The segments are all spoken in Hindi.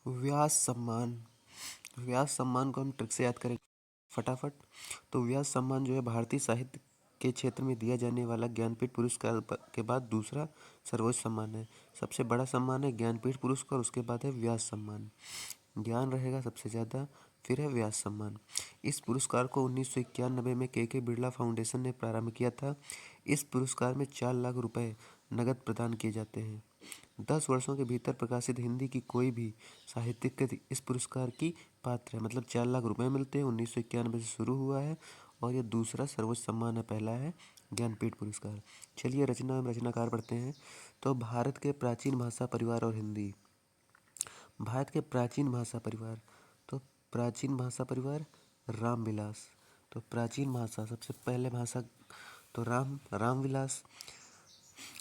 व्यास सम्मान। व्यास सम्मान को हम ट्रिक से याद करें फटाफट। तो व्यास सम्मान जो है भारतीय साहित्य के क्षेत्र में दिया जाने वाला ज्ञानपीठ पुरस्कार के बाद दूसरा सर्वोच्च सम्मान है। सबसे बड़ा सम्मान है ज्ञानपीठ पुरस्कार, उसके बाद है व्यास सम्मान। ज्ञान रहेगा सबसे ज़्यादा, फिर है व्यास सम्मान। इस पुरस्कार को 1991 में के बिरला फाउंडेशन ने प्रारंभ किया था। इस पुरस्कार में 4 लाख रुपए नगद प्रदान किए जाते हैं। 10 वर्षों के भीतर प्रकाशित हिंदी की कोई भी साहित्यिक कृति इस पुरस्कार की पात्र है। मतलब 4 लाख रुपए मिलते हैं। 1991 से शुरू हुआ है और ये दूसरा सर्वोच्च सम्मान है। पहला है ज्ञानपीठ पुरस्कार। चलिए रचना एवं रचनाकार पढ़ते हैं। तो भारत के प्राचीन भाषा परिवार और हिंदी। भारत के प्राचीन भाषा परिवार, तो प्राचीन भाषा परिवार रामविलास। तो प्राचीन भाषा सबसे पहले भाषा तो रामविलास।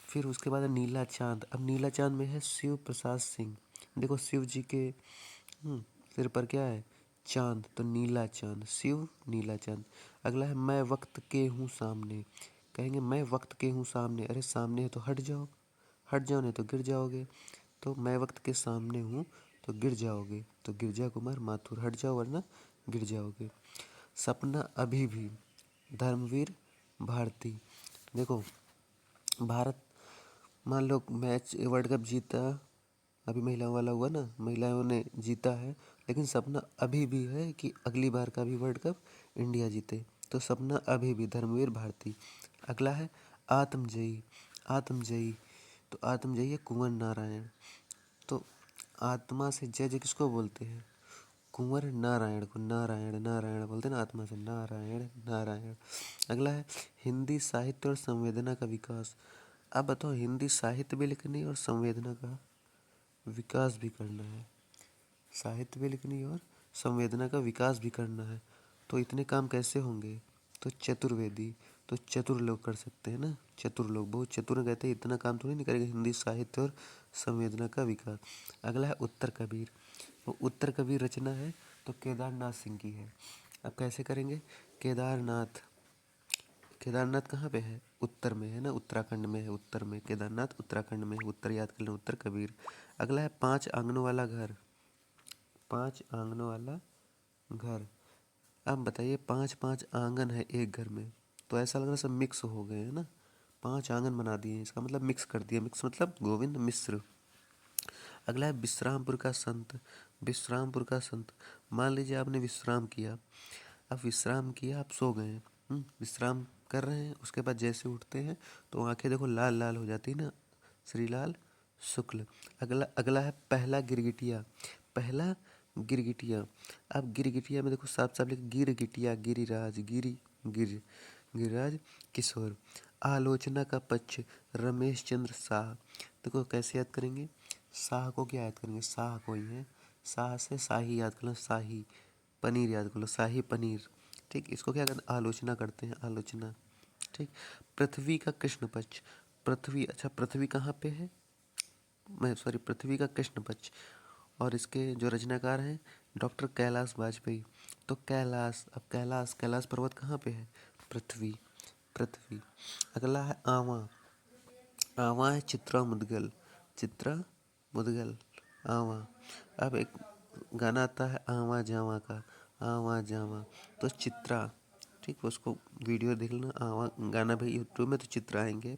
फिर उसके बाद है नीला चांद। अब नीला चांद में है शिव प्रसाद सिंह। देखो शिव जी के सिर पर क्या है, चांद, तो नीला चांद, शिव नीला चांद। अगला है मैं वक्त के हूँ सामने। कहेंगे मैं वक्त के हूँ सामने, अरे सामने है तो हट जाओ, हट जाओ नहीं तो गिर जाओगे। तो मैं वक्त के सामने हूँ तो गिर जाओगे, तो गिरजा कुमार माथुर, हट जाओ वरना गिर जाओगे। सपना अभी भी धर्मवीर भारती। देखो भारत मान लो मैच वर्ल्ड कप जीता, अभी महिलाओं वाला हुआ ना, महिलाओं ने जीता है, लेकिन सपना अभी भी है कि अगली बार का भी वर्ल्ड कप इंडिया जीते। तो सपना अभी भी धर्मवीर भारती। अगला है आत्मजयी। आत्मजयी, तो आत्मजयी है कुंवर नारायण। तो आत्मा से जय जय किसको बोलते हैं, कुंवर नारायण को। नारायण नारायण बोलते हैं ना आत्मा से, नारायण नारायण। अगला है हिंदी साहित्य और संवेदना का विकास। अब बताओ हिंदी साहित्य भी लिखनी है और संवेदना का विकास भी करना है। साहित्य भी लिखनी है और संवेदना का विकास भी करना है। तो इतने काम कैसे होंगे, तो चतुर्वेदी। तो चतुर लोग कर सकते हैं ना, चतुर लोग, बहुत चतुर कहते हैं, इतना काम थोड़ी नहीं करेंगे हिंदी साहित्य और संवेदना का विकास। अगला है उत्तर कबीर। वो उत्तर कबीर रचना है तो केदारनाथ सिंह की है। अब कैसे करेंगे, केदारनाथ, केदारनाथ कहाँ पे है, उत्तर में है ना, उत्तराखंड में है, उत्तर में केदारनाथ उत्तराखंड में है। उत्तर याद कर लें, उत्तर कबीर। अगला है 5 आंगनों वाला घर। 5 आंगनों वाला घर। अब बताइए 5 5 आंगन है एक घर में, तो ऐसा लग रहा है सब मिक्स हो गए हैं ना, 5 आंगन बना दिए, इसका मतलब मिक्स कर दिया। मिक्स मतलब गोविंद मिश्र। अगला है विश्रामपुर का संत। विश्रामपुर का संत, मान लीजिए आपने विश्राम किया, अब विश्राम किया, आप सो गए हैं, विश्राम कर रहे हैं, उसके बाद जैसे उठते हैं तो आंखें देखो लाल लाल हो जाती है ना, श्रीलाल शुक्ल। अगला अगला है पहला गिरगिटिया। पहला गिरगिटिया। अब गिरगिटिया में देखो साफ साफ लिख, गिरगिटिया, गिरिराज, गिर गिरिराज किशोर। आलोचना का पक्ष रमेश चंद्र शाह। देखो कैसे याद करेंगे, शाह को क्या याद करेंगे, शाह कोई है, शाह से शाही याद कर लो, शाही पनीर याद कर लो, शाही पनीर। ठीक, इसको क्या करते हैं, आलोचना करते हैं, आलोचना। ठीक। पृथ्वी का कृष्ण पक्ष। पृथ्वी, अच्छा पृथ्वी कहाँ पे है, मैं सॉरी, पृथ्वी का कृष्ण पक्ष। और इसके जो रचनाकार हैं डॉक्टर कैलाश वाजपेयी। तो कैलाश, अब कैलाश, कैलाश पर्वत कहाँ पे है, पृथ्वी, पृथ्वी। अगला है आवा। आवा है चित्रा मुदगल। चित्रा मुदगल, आवा। अब एक गाना आता है आवा जावा का, आवा जावा, तो चित्रा। ठीक, उसको वीडियो देख लेना, आवा गाना भी यूट्यूब में, तो चित्र आएंगे।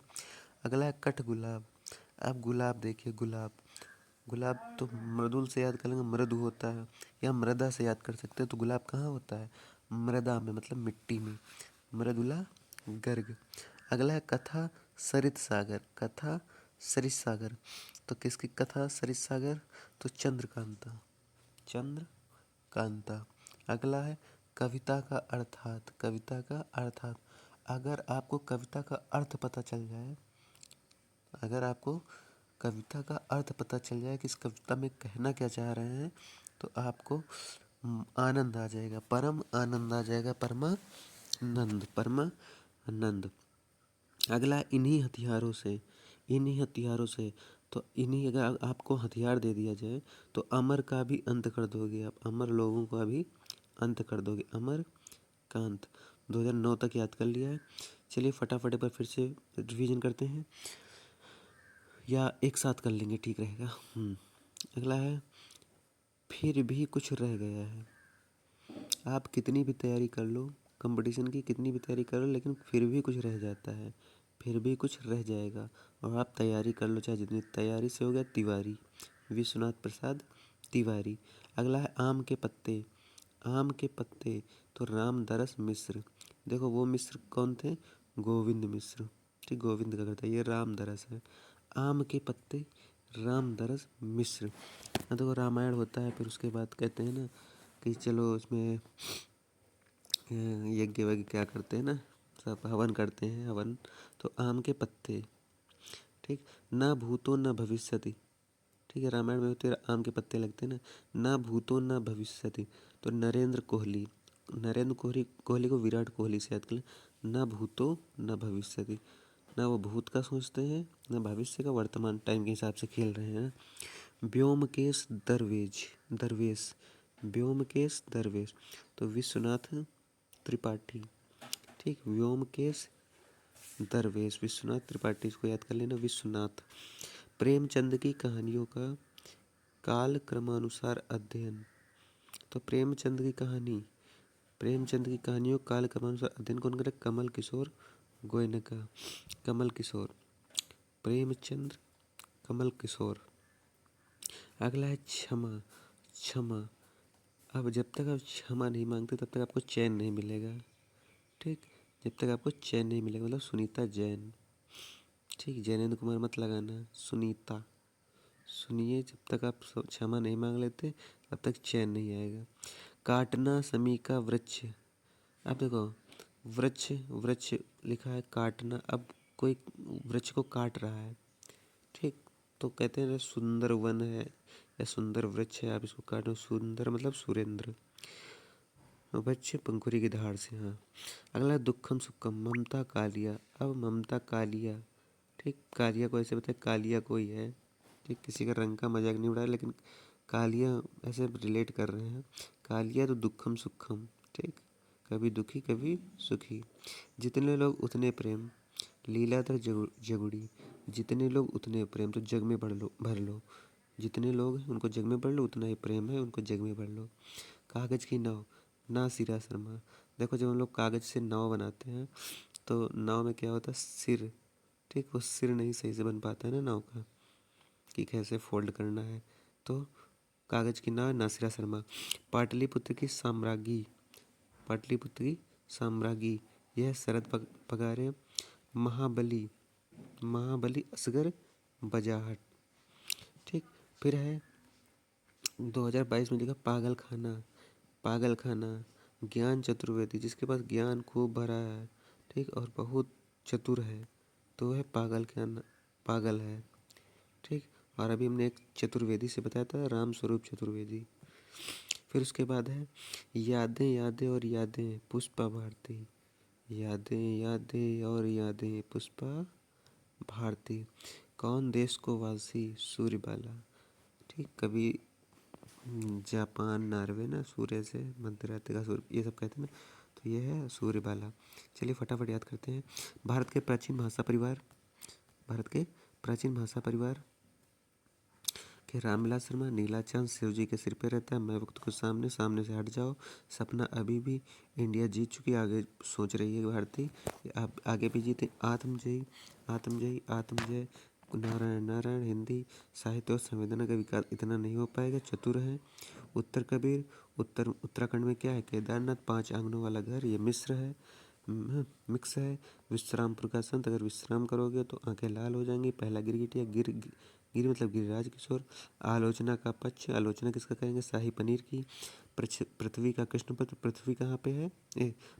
अगला है कठ गुलाब। अब गुलाब देखिए, गुलाब, गुलाब तो मृदुल से याद कर लेंगे, मृदु होता है, या मृदा से याद कर सकते हैं। तो गुलाब कहाँ होता है, मृदा में, मतलब मिट्टी में, मृदुला गर्ग। अगला है कथा सरित सागर। कथा सरित सागर, तो किसकी कथा सरित सागर, तो चंद्रकांता, चंद्रकांता। अगला है कविता का अर्थात। कविता का अर्थात, अगर आपको कविता का अर्थ पता चल जाए, अगर आपको कविता का अर्थ पता चल जाए कि इस कविता में कहना क्या चाह रहे हैं, तो आपको आनंद आ जाएगा, परम आनंद आ जाएगा, परमानंद, परमानंद। अगला है इन्हीं हथियारों से। इन्हीं हथियारों से, तो इन्हीं, अगर आपको हथियार दे दिया जाए तो अमर का भी अंत कर दोगे आप, अमर लोगों का भी अंत कर दोगे। अमर कांत, 2009 तक याद कर लिया है। चलिए फटाफट पर फिर से रिवीजन करते हैं, या एक साथ कर लेंगे, ठीक रहेगा। अगला है फिर भी कुछ रह गया है। आप कितनी भी तैयारी कर लो, कंपटीशन की कितनी भी तैयारी कर लो, लेकिन फिर भी कुछ रह जाता है, फिर भी कुछ रह जाएगा। और आप तैयारी कर लो चाहे जितनी, तैयारी से हो गया तिवारी, विश्वनाथ प्रसाद तिवारी। अगला है आम के पत्ते। आम के पत्ते तो रामदरस मिश्र। देखो वो मिश्र कौन थे? गोविंद मिश्र। ठीक, गोविंद का करता है, ये रामदरस है। आम के पत्ते रामदरस मिश्र। देखो रामायण होता है, फिर उसके बाद कहते हैं ना कि चलो उसमें यज्ञ वज्ञ क्या करते हैं ना, सब हवन करते हैं, हवन। तो आम के पत्ते, ठीक। न भूतो न भविष्यति, ठीक है, रामायण में होते आम के पत्ते लगते हैं ना। न भूतो न भविष्यति, तो नरेंद्र कोहली, नरेंद्र कोहली, कोहली को विराट कोहली से याद कर लें। न भूतो न भविष्यति, ना वो भूत का सोचते हैं न भविष्य का, वर्तमान टाइम के हिसाब से खेल रहे हैं। व्योमकेश दरवेश, दरवेश, व्योमकेश दरवेश तो विश्वनाथ त्रिपाठी, ठीक। व्योमकेश दरवेश, विश्वनाथ त्रिपाठी, इसको याद कर लेना, विश्वनाथ। प्रेमचंद की कहानियों का काल क्रमानुसार अध्ययन, तो प्रेमचंद की कहानी, प्रेमचंद की कहानियों काल क्रमानुसार अध्ययन कौन करे? कमल किशोर गोयनका, कमल किशोर, प्रेमचंद कमल किशोर। अगला है क्षमा, क्षमा। अब जब तक आप क्षमा नहीं मांगते तब तक आपको चैन नहीं मिलेगा, ठीक। जब तक आपको चैन नहीं मिलेगा, मतलब सुनीता जैन, ठीक। जैनेंद्र कुमार मत लगाना, सुनीता। सुनिए, जब तक आप क्षमा नहीं मांग लेते तब तक चैन नहीं आएगा। काटना समी का वृक्ष। अब देखो वृक्ष, वृक्ष लिखा है काटना, अब कोई वृक्ष को काट रहा है, ठीक। तो कहते हैं सुंदर वन है या सुंदर वृक्ष है, आप इसको काटो। सुंदर मतलब सुरेंद्र, वृक्ष पंखुरी की धार से, हाँ। अगला दुखम सुखम, ममता कालिया। अब ममता कालिया, ठीक। कालिया को ऐसे बताए, कालिया कोई है, ठीक। किसी का रंग का मजाक नहीं उड़ाया, लेकिन कालिया ऐसे रिलेट कर रहे हैं। कालिया तो दुखम सुखम, ठीक। कभी दुखी कभी सुखी। जितने लोग उतने प्रेम, लीलाधर जगुड़ी। जितने लोग उतने प्रेम, तो जग में भर लो। जितने लोग हैं उनको जग में भर लो, उतना ही प्रेम है उनको जग में भर लो। कागज की नाव, ना सिरा शर्मा। देखो जब हम लोग कागज से नाव बनाते हैं तो नाव में क्या होता है? सिर, ठीक। वो सिर नहीं सही से बन पाता है ना नाव का, कि कैसे फोल्ड करना है। तो कागज की नाव, नासिरा शर्मा। पाटलिपुत्र की साम्राज्ञी, पाटलिपुत्र की साम्राज्ञी, यह शरद पगारे। महाबली, महाबली असगर बजाहट, ठीक। फिर है 2022 में लिखा पागल खाना, पागल खाना। ज्ञान चतुर्वेदी, जिसके पास ज्ञान खूब भरा है, ठीक, और बहुत चतुर है, तो वह पागल खाना, पागल है, ठीक। और अभी हमने एक चतुर्वेदी से बताया था, राम स्वरूप चतुर्वेदी। फिर उसके बाद है यादें, यादें और यादें, पुष्पा भारती। यादें, यादें और यादें, पुष्पा भारती। कौन देश को वासी? सूर्यबाला, ठीक। कभी जापान, नॉर्वे ना, सूर्य से मध्य रात्रि का सूर्य, ये सब कहते हैं ना, तो ये है सूर्यबाला। चलिए फटाफट याद करते हैं। भारत के प्राचीन भाषा परिवार, भारत के प्राचीन भाषा परिवार के रामविलास शर्मा। नीला चांद शिव जी के सिर पे रहता है, मैं वक्त को सामने, सामने से हट जाओ। सपना अभी भी, इंडिया जीत चुकी, आगे सोच रही है भारतीय, आप आगे भी जीते। आत्मजयी, आत्मजयी, आत्मजय। नारायण, नारायण। हिंदी साहित्य और संवेदना का विकास इतना नहीं हो पाएगा, चतुर है। उत्तर कबीर, उत्तराखंड में क्या है? केदारनाथ, 5 आंगनों वाला घर, ये मिस्र है, मिक्स है। विश्रामपुर का संत, अगर विश्राम करोगे तो आंखें लाल हो जाएंगी। पहला गिरगिटिया, गिर मतलब गिरिराज किशोर। आलोचना का पक्ष, आलोचना किसका करेंगे? शाही पनीर की। पृथ्वी का कृष्ण पत्र, पृथ्वी कहाँ पे है?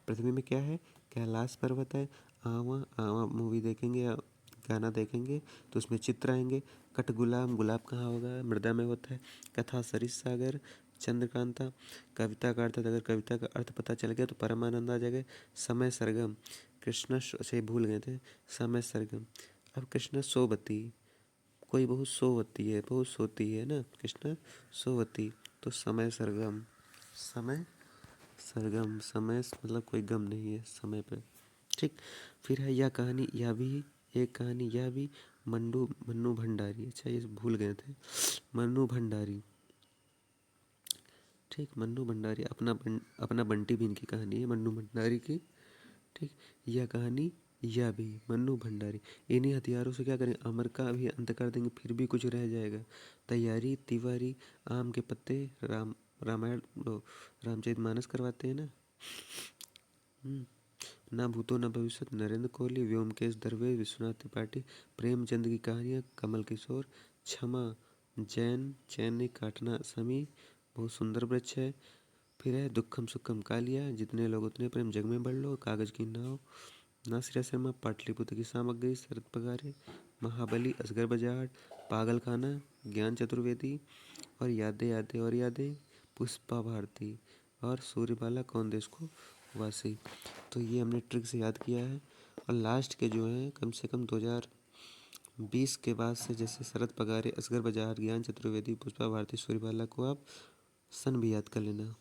पृथ्वी में क्या है? कैलाश पर्वत है। आवा, आवा मूवी देखेंगे या गाना देखेंगे तो उसमें चित्र आएंगे। कठगुलाम, गुलाब कहाँ होगा? मृदा में होता है। कथा सरिस सागर, चंद्रकांता। कविता का अर्थ, अगर कविता का अर्थ पता चल गया तो परमानंद आ जाएगा। समय सरगम, कृष्ण से भूल गए थे, समय सरगम। अब कृष्ण सोवती, कोई बहुत सोवती है, बहुत सोती है ना, कृष्ण सोवती, तो समय सरगम, समय सरगम। समय मतलब कोई गम नहीं है समय पे, ठीक। फिर है यह कहानी, यह भी एक कहानी, यह भी मन्नू भंडारी, अच्छा ये भूल गए थे, मन्नू भंडारी, ठीक, मन्नू भंडारी अपना बंटी भी इनकी कहानी है, मन्नू भंडारी की। ठीक, यह कहानी यह भी मन्नू भंडारी। इन्हीं हथियारों से क्या करें, अमर का भी अंत कर देंगे, फिर भी कुछ रह जाएगा। तैयारी तिवारी, आम के पत्ते, रामायण रामचरितमानस करवाते हैं ना। ना भूतो न भविष्य, नरेंद्र कोहली, व्योमकेश दरवेश, विश्वनाथ त्रिपाठी, प्रेमचंद की कहानियाँ, कमल किशोर, क्षमा जैन, चैन नहीं काटना समी, बहुत सुंदर वृक्ष है। फिर है दुखम सुखम कालिया, जितने लोग उतने प्रेम, जग में बढ़ लो, कागज की नाव, नासिरा शर्मा, पाटलिपुत्र की सामग्री, शरद पगारे, महाबली, असगर बजाट, पागल खाना, ज्ञान चतुर्वेदी, और यादें यादें और यादें, पुष्पा भारती, और सूर्यबाला कौन देश को वासी। तो ये हमने ट्रिक से याद किया है। और लास्ट के जो हैं कम से कम 2020 के बाद से, जैसे शरद पगारे, असगर बजाट, ज्ञान चतुर्वेदी, पुष्पा भारती, सूर्यबाला को आप सन भी याद कर लेना।